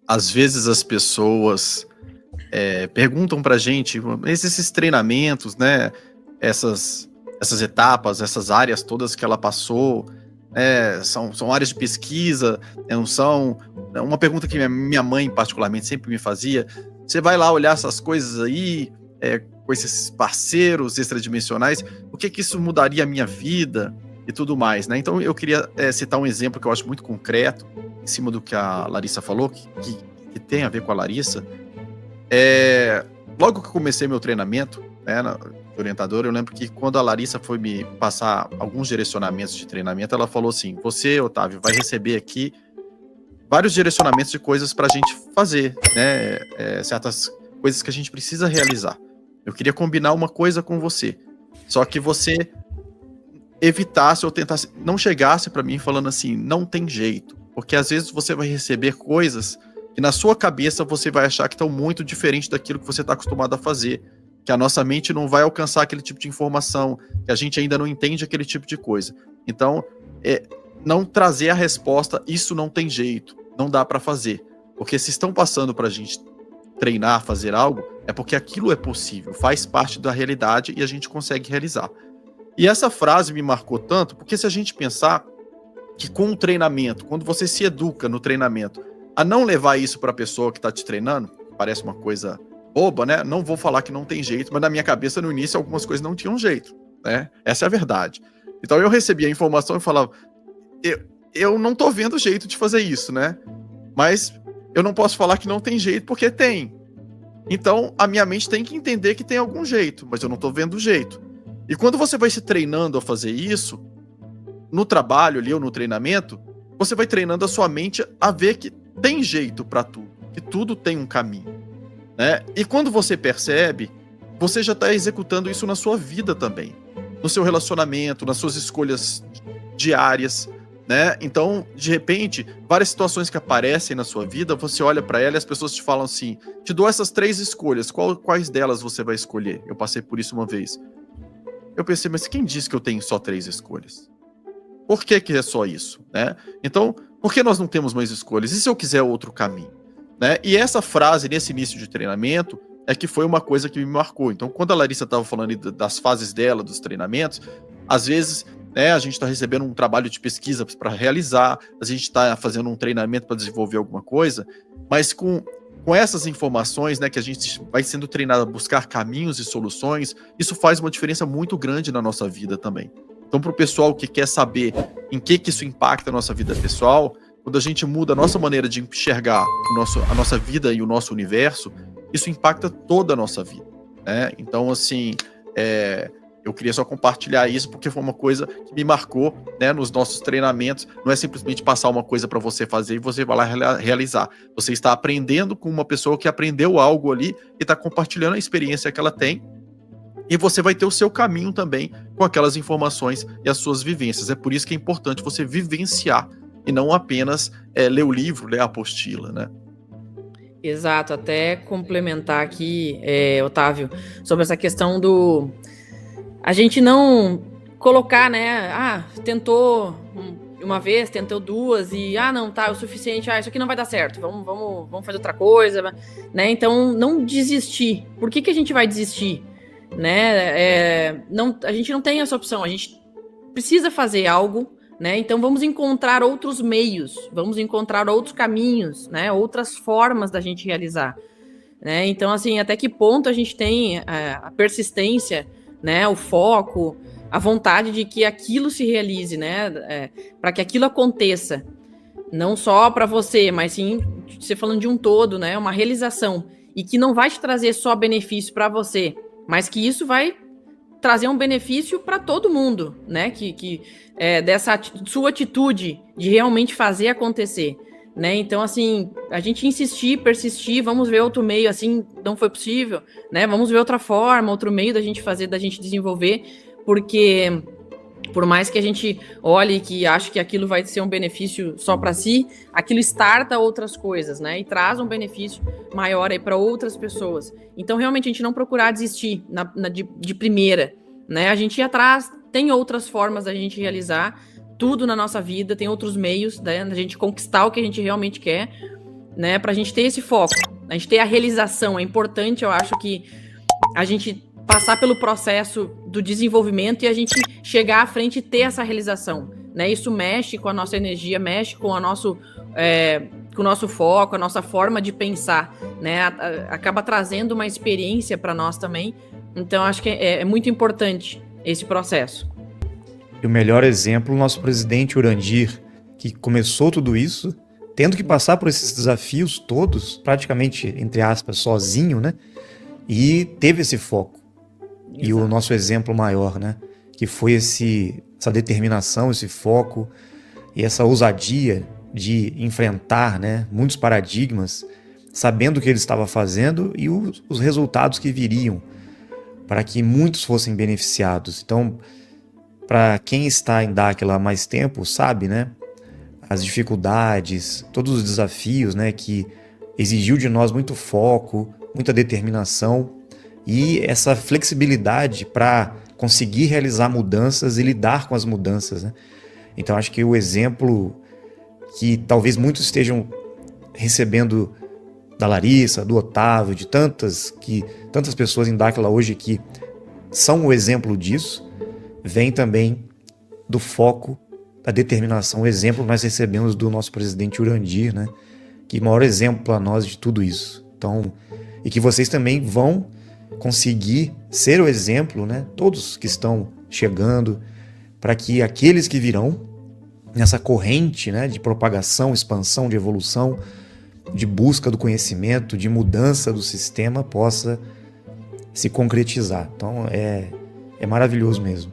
Às vezes as pessoas perguntam pra gente, esses treinamentos, né? Essas, essas etapas, essas áreas todas que ela passou, são áreas de pesquisa, não são. É uma pergunta que minha mãe, particularmente, sempre me fazia. Você vai lá olhar essas coisas aí, com esses parceiros extradimensionais, o que isso mudaria a minha vida e tudo mais, né? Então eu queria citar um exemplo que eu acho muito concreto, em cima do que a Larissa falou, que tem a ver com a Larissa. Logo que eu comecei meu treinamento, né, de orientador, eu lembro que quando a Larissa foi me passar alguns direcionamentos de treinamento, ela falou assim: você, Otávio, vai receber aqui vários direcionamentos de coisas para a gente fazer, né? Certas coisas que a gente precisa realizar. Eu queria combinar uma coisa com você, só que você evitasse ou tentasse, não chegasse para mim falando assim, não tem jeito, porque às vezes você vai receber coisas que na sua cabeça você vai achar que estão muito diferente daquilo que você está acostumado a fazer, que a nossa mente não vai alcançar aquele tipo de informação, que a gente ainda não entende aquele tipo de coisa. Então, não trazer a resposta, isso não tem jeito, não dá para fazer, porque se estão passando para a gente treinar, fazer algo, é porque aquilo é possível, faz parte da realidade e a gente consegue realizar. E essa frase me marcou tanto, porque se a gente pensar que com o treinamento, quando você se educa no treinamento, a não levar isso para a pessoa que está te treinando, parece uma coisa boba, né? Não vou falar que não tem jeito, mas na minha cabeça, no início, algumas coisas não tinham jeito, né? Essa é a verdade. Então eu recebia a informação e falava, eu não tô vendo jeito de fazer isso, né? Mas eu não posso falar que não tem jeito, porque tem. Então a minha mente tem que entender que tem algum jeito, mas eu não tô vendo o jeito. E quando você vai se treinando a fazer isso, no trabalho ali ou no treinamento, você vai treinando a sua mente a ver que tem jeito para tudo, que tudo tem um caminho, né? E quando você percebe, você já está executando isso na sua vida também, no seu relacionamento, nas suas escolhas diárias, né? Então, de repente, várias situações que aparecem na sua vida, você olha para ela e as pessoas te falam assim: te dou essas 3 escolhas, quais delas você vai escolher? Eu passei por isso uma vez. Eu pensei, mas quem disse que eu tenho só 3 escolhas? Por que é só isso, né? Então, por que nós não temos mais escolhas? E se eu quiser outro caminho, né? E essa frase, nesse início de treinamento, é que foi uma coisa que me marcou. Então, quando a Larissa estava falando das fases dela, dos treinamentos, às vezes, né, a gente está recebendo um trabalho de pesquisa para realizar, a gente está fazendo um treinamento para desenvolver alguma coisa, mas com essas informações, né, que a gente vai sendo treinado a buscar caminhos e soluções, isso faz uma diferença muito grande na nossa vida também. Então, para o pessoal que quer saber em que isso impacta a nossa vida pessoal, quando a gente muda a nossa maneira de enxergar a nossa vida e o nosso universo, isso impacta toda a nossa vida, né? Então, assim, eu queria só compartilhar isso porque foi uma coisa que me marcou, né, nos nossos treinamentos. Não é simplesmente passar uma coisa para você fazer e você vai lá realizar. Você está aprendendo com uma pessoa que aprendeu algo ali e está compartilhando a experiência que ela tem, e você vai ter o seu caminho também com aquelas informações e as suas vivências. É por isso que é importante você vivenciar e não apenas ler o livro, ler a apostila, né? Exato, até complementar aqui, Otávio, sobre essa questão do a gente não colocar, né? Tentou uma vez, tentou 2 e não tá, é o suficiente, isso aqui não vai dar certo, vamos fazer outra coisa, né? Então, não desistir. Por que a gente vai desistir? Né? A gente não tem essa opção, a gente precisa fazer algo, né? Então vamos encontrar outros meios, vamos encontrar outros caminhos, né? Outras formas da gente realizar, né? Então, assim, até que ponto a gente tem a persistência, né? O foco, a vontade de que aquilo se realize, né? Para que aquilo aconteça, não só para você, mas sim, você falando de um todo, né? Uma realização, e que não vai te trazer só benefício para você, mas que isso vai trazer um benefício para todo mundo, né? Que dessa sua atitude de realmente fazer acontecer, né? Então, assim, a gente insistir, persistir, vamos ver outro meio, assim, não foi possível, né? Vamos ver outra forma, outro meio da gente fazer, da gente desenvolver, porque por mais que a gente olhe que ache que aquilo vai ser um benefício só para si, aquilo starta outras coisas, né? E traz um benefício maior aí para outras pessoas. Então, realmente, a gente não procurar desistir de primeira, né? A gente ir atrás, tem outras formas da gente realizar tudo na nossa vida, tem outros meios, né, da gente conquistar o que a gente realmente quer. né, para a gente ter esse foco, a gente ter a realização. É importante, eu acho, que a gente passar pelo processo do desenvolvimento e a gente chegar à frente e ter essa realização, né? Isso mexe com a nossa energia, mexe com o nosso foco, a nossa forma de pensar, né? Acaba trazendo uma experiência para nós também. Então, acho que é muito importante esse processo. E o melhor exemplo, o nosso presidente Urandir, que começou tudo isso, tendo que passar por esses desafios todos, praticamente, entre aspas, sozinho, né? E teve esse foco. Exato. E o nosso exemplo maior, né? Que foi essa determinação, esse foco e essa ousadia de enfrentar, né, muitos paradigmas, sabendo o que ele estava fazendo e os resultados que viriam, para que muitos fossem beneficiados. Então, para quem está em Dáquila há mais tempo, sabe, né, as dificuldades, todos os desafios, né, que exigiu de nós muito foco, muita determinação e essa flexibilidade para conseguir realizar mudanças e lidar com as mudanças, né? Então, acho que o exemplo que talvez muitos estejam recebendo da Larissa, do Otávio, de tantas pessoas em Dáquila hoje que são o exemplo disso, vem também do foco, da determinação. O exemplo nós recebemos do nosso presidente Urandir, né? Que maior exemplo para nós de tudo isso. Então, e que vocês também vão conseguir ser o exemplo, né? Todos que estão chegando, para que aqueles que virão nessa corrente, né, de propagação, expansão, de evolução, de busca do conhecimento, de mudança do sistema, possa se concretizar. Então é maravilhoso mesmo.